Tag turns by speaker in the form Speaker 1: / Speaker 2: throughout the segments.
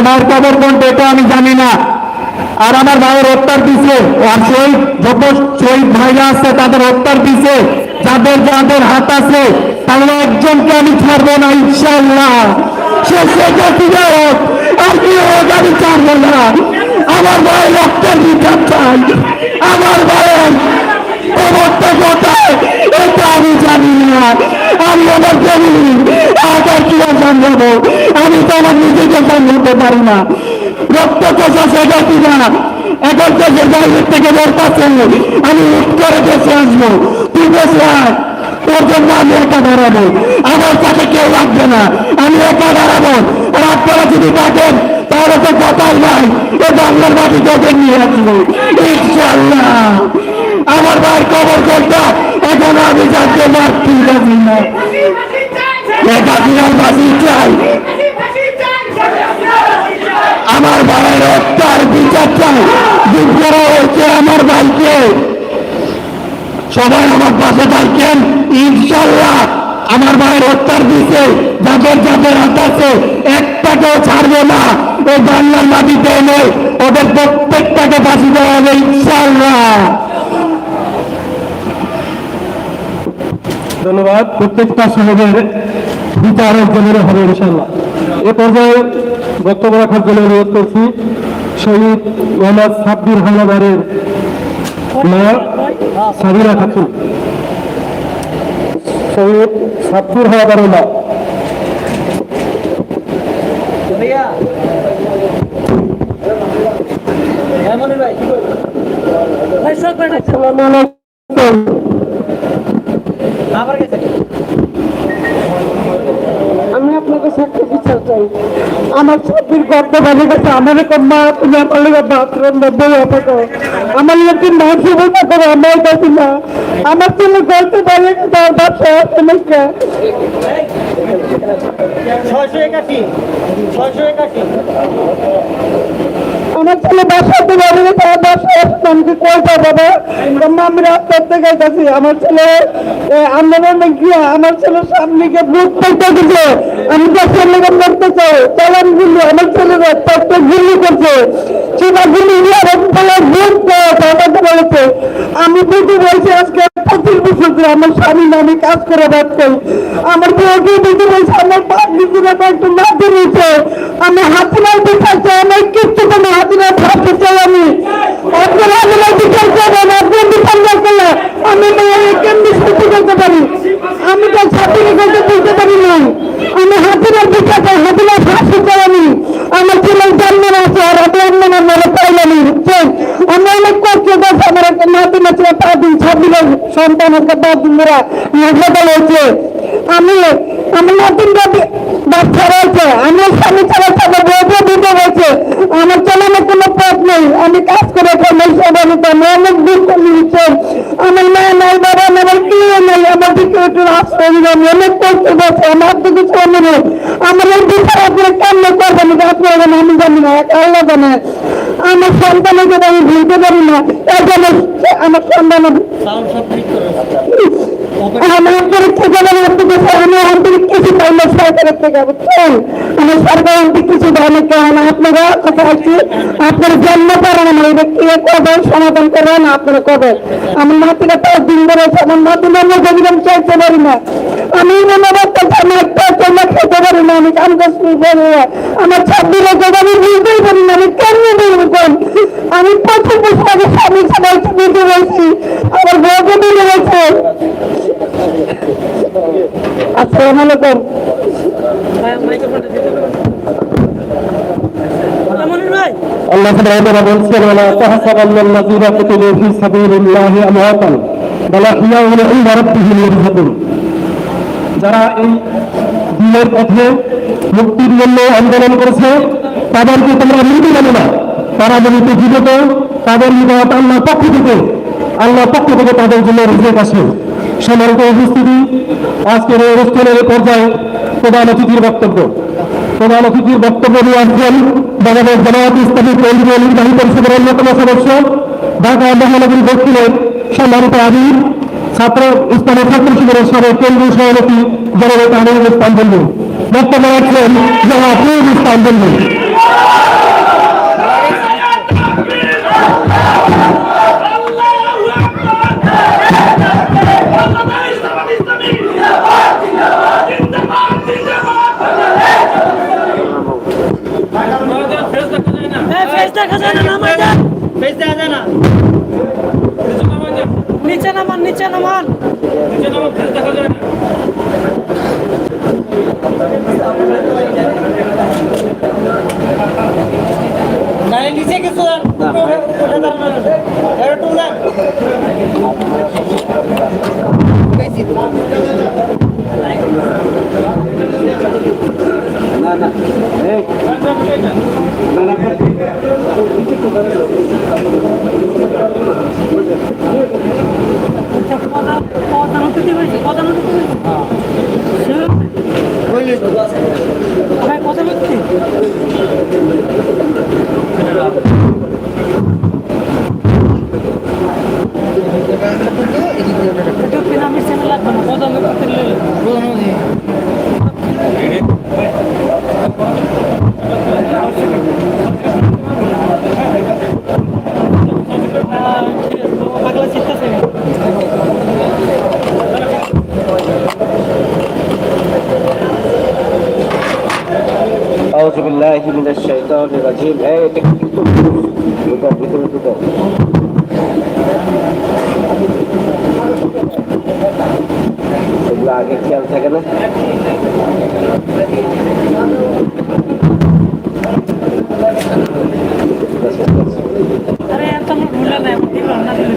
Speaker 1: ভাইয়ের কবর কোনটা এটা আমি জানি না। আর আমার ভাইয়ের হত্যার পিছে আর শহীদ যত শহীদ ভাইরা আছে তাদের হত্যার পিছে যাদের যাদের হাত আছে তাহলে একজনকে আমি ছাড়বো না ইনশাআল্লাহ। সে সেটা হোক আর কি হোক আমি ছাড়বো না। আমার ভাই রক্তের বিচার চাই। আমার ভাইয়ের কবরটা কোথায় এটা আমি জানি না। আমি আমার জমি আবার কি জানবো? আমি তো আমার নিজেকে জানতে পারি না। রক্ত চষা সেটা কিনা এখন দেশের বাইরের থেকে বলতেছে আমি উঠ করে দেশে আসবো, তুই দেশে আয়, তোর জন্য আমি একা দাঁড়াবো, আমার সাথে কেউ লাগবে না, আমি একা দাঁড়াবো। আর আপনারা যদি থাকেন তাহলে তো কথাই নাই, এ বাংলার মাটি তোকে নিয়ে আসবো ইনশাআল্লাহ। আমার ভাই কবর কোনটা এখন আমি জানতে পারছি না। একাধিকার বাসি চাই, আমার ভাইয়ের হত্যার বিচার চাই। দিন করা হয়েছে আমার ভাইকে, সবাই আমার পাশে থাকেন ইনশাআল্লাহ। আমার ভাইয়ের হত্যার দিকে যাদের যাদের হাত আছে একটাকেও ছাড়বো না। ওই বাংলার মাটিতে এনে ওদের প্রত্যেকটাকে ফাঁসি দেওয়া হবে ইনশাআল্লাহ।
Speaker 2: ধন্যবাদ। প্রত্যেকটা শহীদের বিচার অর্জনের হবে ইনশাআল্লাহ। এ পর্যায়ে বক্তব্য রাখার জন্য অনুরোধ করছি শহীদ মোহাম্মদ সাব্বির হাওলাদারের মা সাবিরা খাতুন। শহীদ সাব্বির হাওলাদারের মা।
Speaker 3: আমি আপনাকে সাক্ষী বিচার চাই। আমার সবদিন গর্ত বাজে গেছে। আমার একটা মা, তুমি আমার লেগে বাথরুম বই থাকো, আমার একটি মা সুবিধা করো, আমার কাছে না। আমার ছেলে গর্ত বাজে গেছে, আর ব্যবসা আছে নাকি আমার ছেলে বাসাতে বাড়ি গেছে, আর ব্যবসা আসছে। আমি কয়টা বাবা আমি রাস্তার থেকে গেছি। আমার ছেলে আন্দোলনে গিয়ে আমার ছেলের সামনে গিয়ে বুক পেতে দিছে। আমি দেশের লেগে করতে চাই চালান গুলি আমার ছেলের একটা গুলি করছে, সেটা গুলি বলেছে। আমি বুঝতে বলছি আজকে 25 বছর ধরে আমার স্বামী না আমি কাজ করে বাঁচছি। আমার বউকে বুঝতে বলছি আমার পাঁচ দিনের একটু না দিয়েছে। আমি হাতিনার বিচার চাই, আমার কিচ্ছু কোনো হাতিনার থাকতে চাই। আমি আপনার হাতিনার বিচার করবেন, আপনার বিচার না করলে আমি কেমনি সত্যি করতে পারি? আমি তো ছাত্রী করতে বুঝতে পারি না। আমি হাতিনার বিচার চাই, হাতিনার ফাঁসি চাই। আমার ছেলের জন্ম আছে আর আমি অন্য মনে পাইলাম। আমি অনেক কষ্ট করছি। আমার একটা নাতি নাচলে 5 দিন 6 দিনের সন্তান একটা 5 দিন ধরে হয়েছে। আমি আমার নতুন বাচ্চা রয়েছে, আমার স্বামী ছাড়া আমার বউকে দিতে হয়েছে। আমার চালানোর কোনো পথ নেই। আমি কাজ করে আমি অনেক দূর করে দিচ্ছেন। আমার মা নাই, বাবা নাই, আমার কেউ নেই। আমার দিকে একটু রাস্তায় আমি অনেক কষ্ট করছি। আমার তো কিছু আমি নেই। আমার এই বিচার আপনারা কেমন করবেন আপনারা আমি জানি না, আল্লাহ জানে। আমার সন্তানকে আমি ভুলতে পারি না। এর জন্য আমার সন্তান আমি আন্তরিক কিছু পাইলে সরকারের থেকে বুঝছেন। আমার সরকার কিছু ধরনের কেন আপনারা কথা আসছি, আপনারা জন্ম করেন আমার ব্যক্তি করবেন, সমাধান করবেন আপনারা করবেন। আমার নাতিরা 5 দিন ধরে আমার নাতিরা আমি চাইতে পারি না। আমি খেতে পারি না। আমি কাম করছি আমার 26 বছর আমি বুঝতেই পারি না। আমি কেমনি বলবেন? আমি 25 বছর আগে স্বামী সবাই দিতে বলছি, আমার বউকে দিতে বলছে। আসসালামু আলাইকুম।
Speaker 2: আল্লাহ তাআলা বলছেন ওয়ালা তাহসাবান্নাল্লাযীনা কুতিলু ফী সাবিলিল্লাহি আমওয়াতান বাল আহইয়াউন ইনদা রাব্বিহিম ইরহাকুন। যারা এই দ্বীনের পথে মুক্তির জন্য আন্দোলন করেছে তাদেরকে তোমরা মৃত জানো না, তারা মৃত জীবিত, তাদের নিকট আল্লাহর পক্ষ থেকে তাদের জন্য রিজিক আসে। সম্মানিত উপস্থিতি, আজকের এই অনুষ্ঠানের পর্যায়ে প্রধান অতিথির বক্তব্য নিয়ে আসছেন বাংলাদেশ জামায়াত ইসলামী কেন্দ্রীয় নির্বাহী পরিষদের অন্যতম সদস্য, ঢাকা মহানগরী দক্ষিণের সম্মানিত আমির, ইসলামী ছাত্র শিবিরের সাবেক কেন্দ্রীয় সভাপতি জনাব আমিনুল ইসলাম বন্ধু। বক্তব্য রাখছেন জনাব আমিনুল ইসলাম বন্ধু।
Speaker 4: ফেস দেখা যায় না, নামাই যান। ফেস দেখা যায় না। নিচে নামান, নিচে নামান। নিচে নামান, ফেস দেখা যায় না। গাড়ি নিচে কিছু
Speaker 5: أعوذ بالله من الشيطان الرجيم এগুলো আগে খেয়াল থাকে না
Speaker 4: আরে এত আমার ভুলে না, আমি দিলাম না দিলে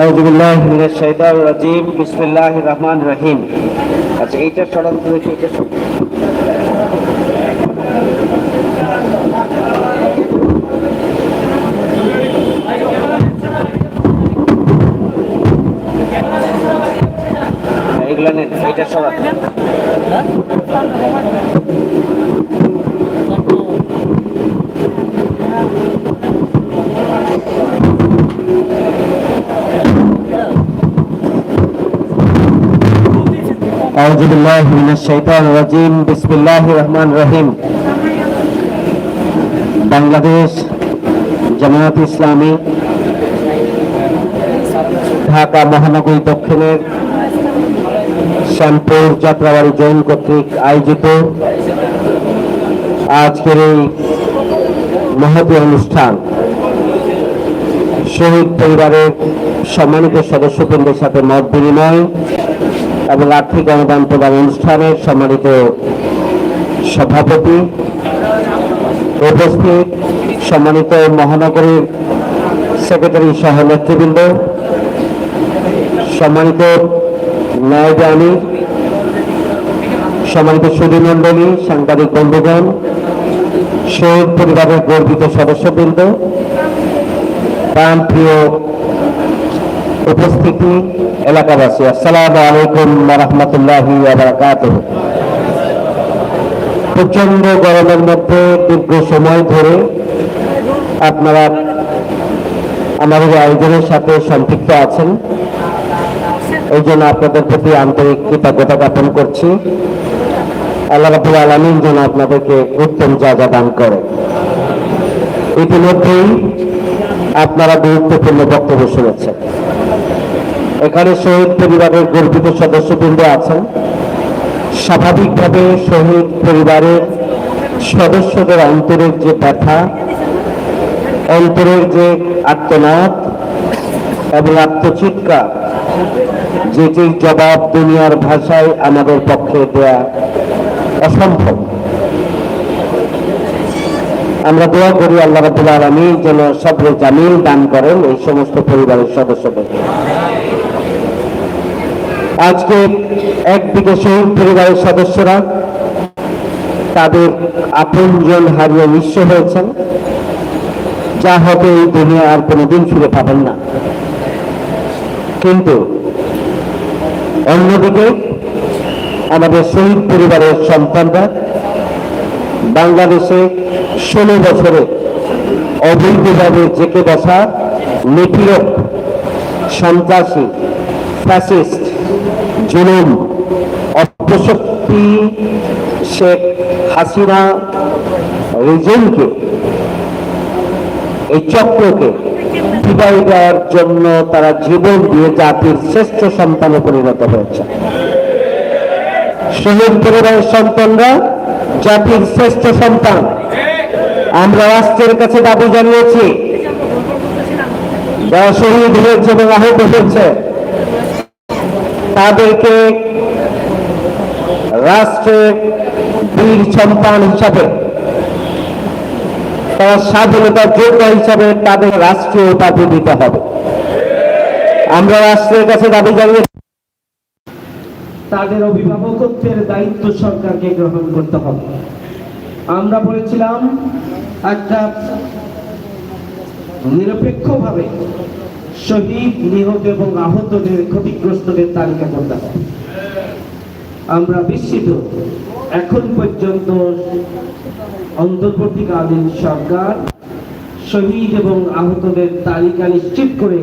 Speaker 5: أعوذ بالله من الشيطان الرجيم بسم الله الرحمن الرحيم আচ্ছা এইটা সরান তো দেখি এটা এগুলা নেন এইটা সরান أعوذ بالله من الشيطان الرجيم بسم الله الرحمن الرحيم বাংলাদেশ জামায়াত ইসলামী ঢাকা মহানগরী দক্ষিণের শ্যামপুর যাত্রাবাড়ি জৈন কর্তৃক আয়োজিত আজকের এই মহতী অনুষ্ঠান শহীদ পরিবারের সম্মানিত সদস্যবৃন্দের সাথে মত বিনিময় এবং আর্থিক অনুদান প্রদান অনুষ্ঠানের সম্মানিত সভাপতি উপস্থিত সম্মানিত মহানগরীর সেক্রেটারি সহ নেতৃবৃন্দ, সম্মানিত নায়েব আমির, সম্মানিত সুধীমণ্ডলী, সাংবাদিক বন্ধুগণ, শহীদ পরিবারের গর্বিত সদস্যবৃন্দ, প্রাণপ্রিয় উপস্থিতি, এলাকাবাসী, আসসালামু আলাইকুম ওয়া রাহমাতুল্লাহি ওয়া বারাকাতুহু। প্রচন্ড গরমের মধ্যে দীর্ঘ সময় ধরে আপনারা আমাদের আয়োজনের সাথে সম্পৃক্ত আছেন, এই জন্য আপনাদের প্রতি আন্তরিক কৃতজ্ঞতা জ্ঞাপন করছি। আল্লাহ রাব্বুল আলামিন যেন আপনাদেরকে উত্তম জাযা দান করে। ইতিমধ্যেই আপনারা গুরুত্বপূর্ণ বক্তব্য শুনেছেন। এখানে শহীদ পরিবারের গর্বিত সদস্যবৃন্দ আছেন। স্বাভাবিকভাবে শহীদ পরিবারের সদস্যদের অন্তরের যে ব্যথা, অন্তরের যে আর্তনাদ এবং আত্মচিৎকার, যেটির জবাব দুনিয়ার ভাষায় আমাদের পক্ষে দেয়া অসম্ভব। আমরা দোয়া করি আল্লাহ রাব্বুল আলামিন যেন সবরে জামিল দান করেন এই সমস্ত পরিবারের সদস্যদের। আজকে একদিকে শহীদ পরিবারের সদস্যরা তাদের আপনজন হারিয়ে নিঃস্ব হয়েছেন, যা হবে এই দুনিয়া আর কোনোদিন ফিরে পাবেন না। কিন্তু অন্যদিকে আমাদের শহীদ পরিবারের সন্তানরা বাংলাদেশে 16 বছরে অবৈধভাবে জেঁকে বসা নিপীড়ক, সন্ত্রাসী, ফ্যাসিস্ট, জুলুম, অপশক্তি শেখ হাসিনা রিজিমকে, এই চক্রকে বিদায় দেওয়ার জন্য তারা জীবন দিয়ে জাতির শ্রেষ্ঠ সন্তানে পরিণত হয়েছে। শহীদ পরিবারের সন্তানরা জাতির শ্রেষ্ঠ সন্তান। আমরা রাষ্ট্রের কাছে দাবি জানিয়েছি, যারা শহীদ হয়েছে এবং আহত হয়েছে তাদেরকে রাষ্ট্রের বীর সন্তান হিসাবে, তারা স্বাধীনতার যোদ্ধা হিসাবে তাদের রাষ্ট্রীয় উপাধি দিতে হবে। আমরা রাষ্ট্রের কাছে দাবি জানিয়েছি,
Speaker 2: তাদের অভিভাবকত্বের দায়িত্ব সরকারকে গ্রহণ করতে হবে। আমরা বলেছিলাম একটা নিরপেক্ষভাবে শহীদ, নিহত এবং আহতদের, ক্ষতিগ্রস্তদের তালিকা করতে হবে। আমরা বিস্মিত, এখন পর্যন্ত অন্তর্বর্তীকালীন সরকার শহীদ এবং আহতদের তালিকা নিশ্চিত করে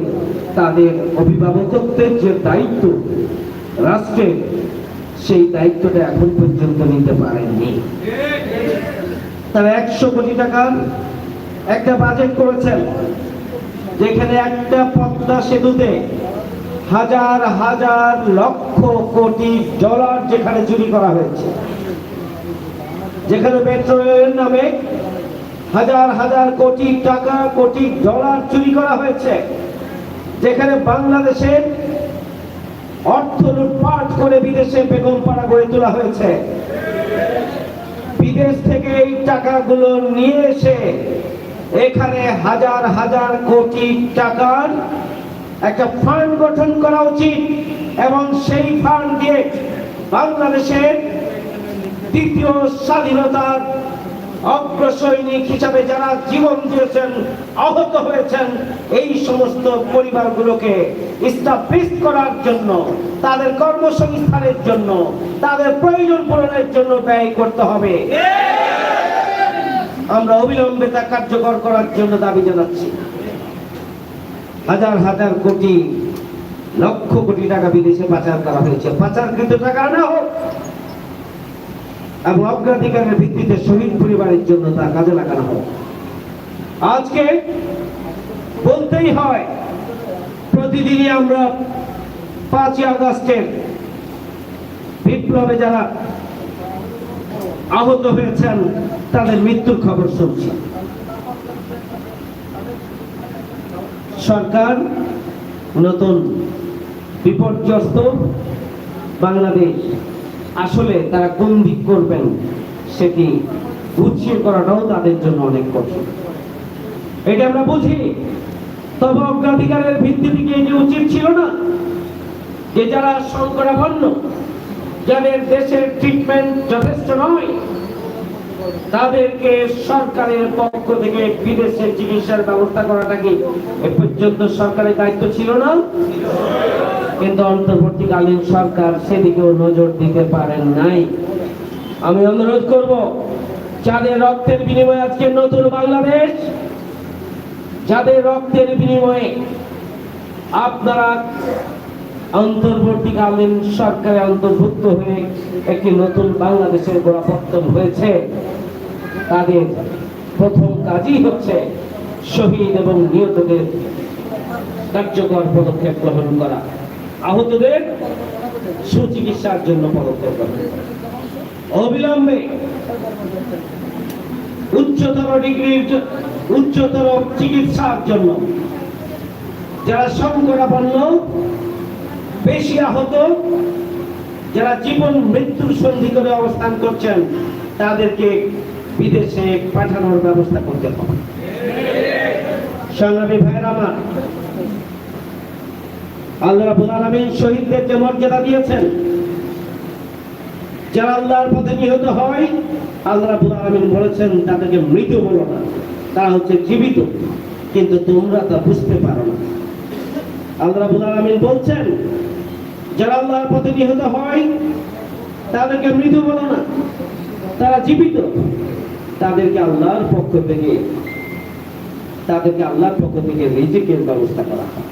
Speaker 2: তাদের অভিভাবকত্বের যে দায়িত্ব রাষ্ট্রের, সেই দায়িত্বটা এখন পর্যন্ত নিতে পারেননি। তারা 100 কোটি টাকার একটা বাজেট করেছেন, যেখানে একটা পদ্মা সেতুতে হাজার হাজার লক্ষ কোটি ডলার যেখানে চুরি করা হয়েছে, যেখানে পেট্রোলের নামে হাজার হাজার কোটি টাকা, কোটি ডলার চুরি করা হয়েছে, যেখানে বাংলাদেশের অর্থ লুটপাট করে বিদেশে বেগমপাড়া গড়ে তোলা হয়েছে। বিদেশ থেকে এই টাকাগুলো নিয়ে এসে এখানে হাজার হাজার কোটি টাকার একটা ফান্ড গঠন করা উচিত এবং সেই ফান্ড দিয়ে বাংলাদেশের দ্বিতীয় স্বাধীনতার অগ্রসৈনিক হিসাবে যারা জীবন দিয়েছেন, আহত হয়েছেন, এই সমস্ত পরিবারগুলোকে স্টাবলিশ করার জন্য, তাদের কর্মসংস্থানের জন্য, তাদের প্রয়োজন পূরণের জন্য ব্যয় করতে হবে। আমরা অবিলম্বে তা কার্যকর করার জন্য দাবি জানাচ্ছি। হাজার হাজার কোটি, লক্ষ কোটি টাকা বিদেশে পাচার করা হয়েছে। পাচারকৃত টাকা না হোক এবং অগ্রাধিকারের ভিত্তিতে শহীদ পরিবারের জন্য তা কাজে লাগানো হোক। আজকে বলতেই হয়, প্রতিদিনই আমরা 5ই আগস্টের বিপ্লবে যারা আহত হয়েছেন তাদের মৃত্যুর খবর শুনছি। সরকার নতুন বিপর্যস্ত বাংলাদেশ আসলে তারা কোন দিক করবেন সেটি গুছিয়ে করাটাও তাদের জন্য অনেক কঠিন, এটা আমরা বুঝি। তবে অগ্রাধিকারের ভিত্তি থেকে এটি উচিত ছিল না যে যারা সংকটাপন্ন, যাদের দেশের ট্রিটমেন্ট যথেষ্ট নয়, তাদেরকে সরকারের পক্ষ থেকে বিদেশে চিকিৎসার ব্যবস্থা করাটা কি এ পর্যন্ত সরকারের দায়িত্ব ছিল না? কিন্তু অন্তর্বর্তীকালীন সরকার সেদিকেও নজর দিতে পারেন নাই। আমি অনুরোধ করব, যাদের রক্তের বিনিময়ে আজকে নতুন বাংলাদেশ, যাদের রক্তের বিনিময়ে আপনারা অন্তর্বর্তীকালীন সরকারে অন্তর্ভুক্ত হয়ে একটি নতুন বাংলাদেশের গোড়াপত্তন হয়েছে, তাদের প্রথম কাজই হচ্ছে শহীদ এবং নিহতদের কার্যকর পদক্ষেপ গ্রহণ করা, আহতদের সুচিকিৎসার জন্য পদক্ষেপ গ্রহণ করা, অবিলম্বে উচ্চতর চিকিৎসার জন্য যারা সংকটাপন্ন, বেশি আহত, যারা জীবন মৃত্যুর সন্ধি করে অবস্থান করছেন, তাদেরকে বিদেশে পাঠানোর ব্যবস্থা করতে হবে। সংগ্রামী ভাইয়েরা আমার, আল্লাহ রাব্বুল আলামিন শহীদদের যে মর্যাদা দিয়েছেন, যারা আল্লাহর পথে নিহত হয়, আল্লাহ রাব্বুল আলামিন বলেছেন তাদেরকে মৃত বলো না, তারা হচ্ছে জীবিত, কিন্তু তোমরা তা বুঝতে পারো না। আল্লাহ রাব্বুল আলামিন বলছেন যারা আল্লাহর পথে নিহত হয় তাদেরকে মৃত বলো না, তারা জীবিত, তাদেরকে আল্লাহর পক্ষ থেকে রিজিকের ব্যবস্থা করা হয়।